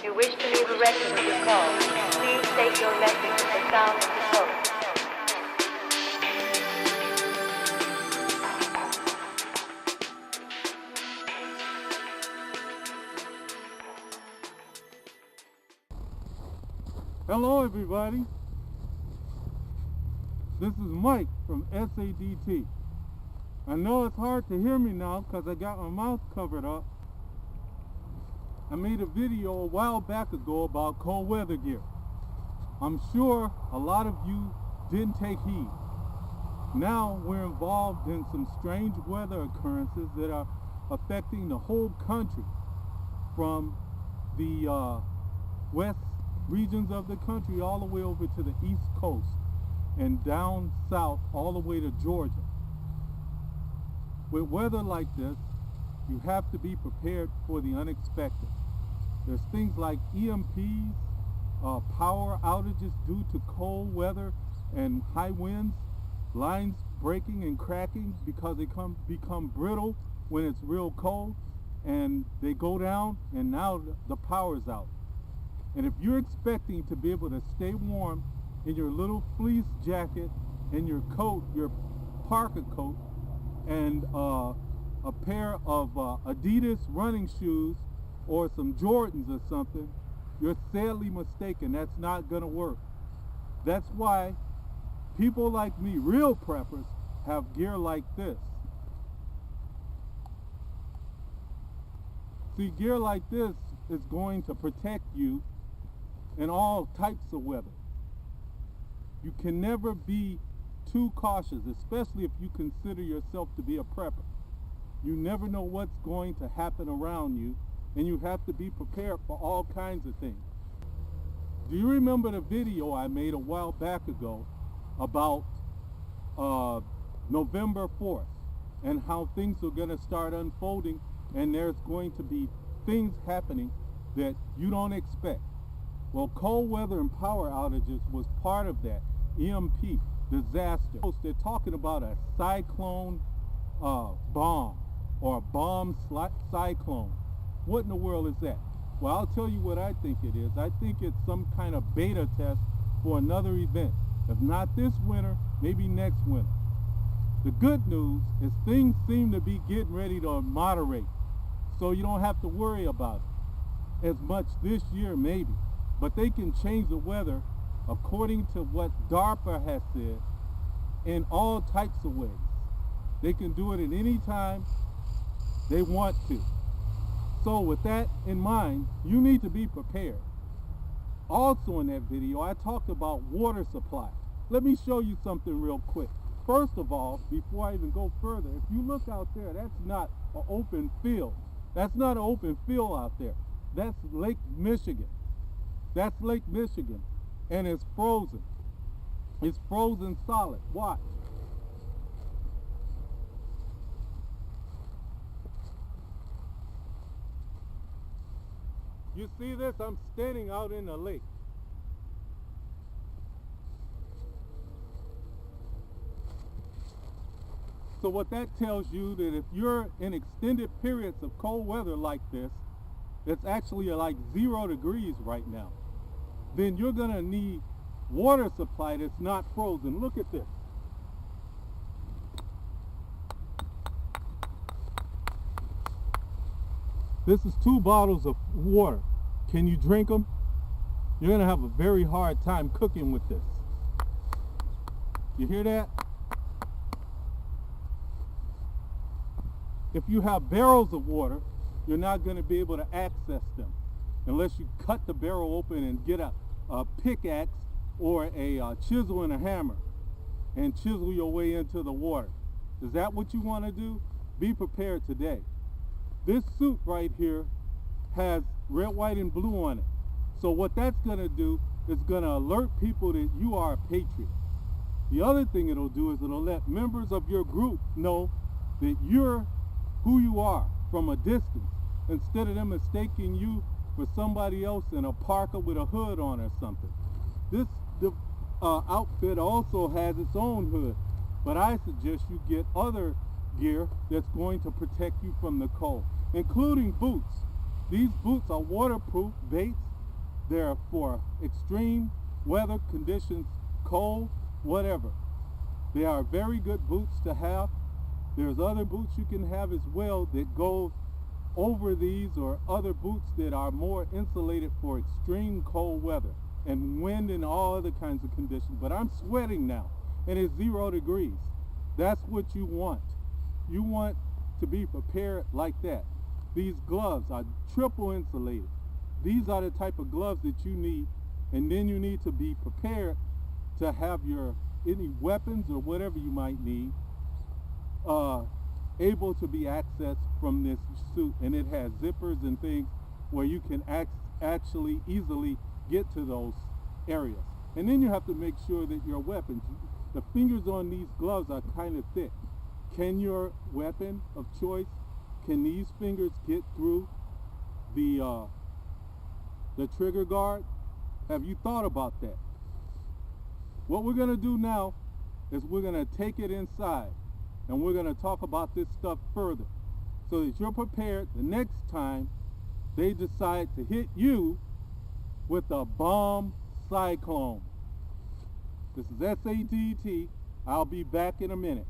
you wish to leave a record of your call, please state your message at the sound of the tone. Hello everybody, this is Mike from SADT. I know it's hard to hear me now because I got my mouth covered up. I made a video a while back ago about cold weather gear. I'm sure a lot of you didn't take heed. Now we're involved in some strange weather occurrences that are affecting the whole country, from the west regions of the country all the way over to the East Coast and down south all the way to Georgia. With weather like this, you have to be prepared for the unexpected. There's things like EMPs, power outages due to cold weather and high winds, lines breaking and cracking because they become brittle when it's real cold, and they go down and now the power's out. And if you're expecting to be able to stay warm in your little fleece jacket and your coat, your parka coat, and a pair of Adidas running shoes or some Jordans or something, you're sadly mistaken. That's not going to work. That's why people like me, real preppers, have gear like this. See, gear like this is going to protect you in all types of weather. You can never be too cautious, especially if you consider yourself to be a prepper. You never know what's going to happen around you, and you have to be prepared for all kinds of things. Do you remember the video I made a while back ago about November 4th and how things are going to start unfolding, and there's going to be things happening that you don't expect? Well, cold weather and power outages was part of that. EMP, disaster. They're talking about a cyclone bomb, or a bomb cyclone. What in the world is that? Well, I'll tell you what I think it is. I think it's some kind of beta test for another event. If not this winter, maybe next winter. The good news is things seem to be getting ready to moderate, so you don't have to worry about it as much this year maybe. But they can change the weather according to what DARPA has said in all types of ways. They can do it at any time they want to. So with that in mind, you need to be prepared. Also in that video, I talked about water supply. Let me show you something real quick. First of all, before I even go further, if you look out there, that's not an open field. That's not an open field out there. That's Lake Michigan. That's Lake Michigan, and it's frozen. It's frozen solid. Watch. You see this? I'm standing out in the lake. So what that tells you, that if you're in extended periods of cold weather like this, it's actually like 0 degrees right now, then you're going to need water supply that's not frozen. Look at this. This is 2 bottles of water. Can you drink them? You're going to have a very hard time cooking with this. You hear that? If you have barrels of water, you're not going to be able to access them unless you cut the barrel open and get a pickaxe or a chisel and a hammer and chisel your way into the water. Is that what you want to do? Be prepared today. This suit right here has red, white, and blue on it. So what that's going to do is going to alert people that you are a patriot. The other thing it'll do is it'll let members of your group know that you're who you are from a distance, instead of them mistaking you for somebody else in a parka with a hood on or something. This outfit also has its own hood, but I suggest you get other gear that's going to protect you from the cold, including boots. These boots are waterproof. Bates They're for extreme weather conditions, cold, whatever. They are very good boots to have. There's other boots you can have as well that go over these, or other boots that are more insulated for extreme cold weather and wind and all other kinds of conditions. But I'm sweating now, and it's 0 degrees. That's what you want. You want to be prepared like that. These gloves are triple insulated. These are the type of gloves that you need, and then you need to be prepared to have your any weapons or whatever you might need able to be accessed from this suit. And it has zippers and things where you can actually easily get to those areas. And then you have to make sure that your weapons, the fingers on these gloves are kind of thick. Can your weapon of choice, can these fingers get through the trigger guard? Have you thought about that? What we're going to do now is we're going to take it inside, and we're going to talk about this stuff further so that you're prepared the next time they decide to hit you with a bomb cyclone. This is SADT. I'll be back in a minute.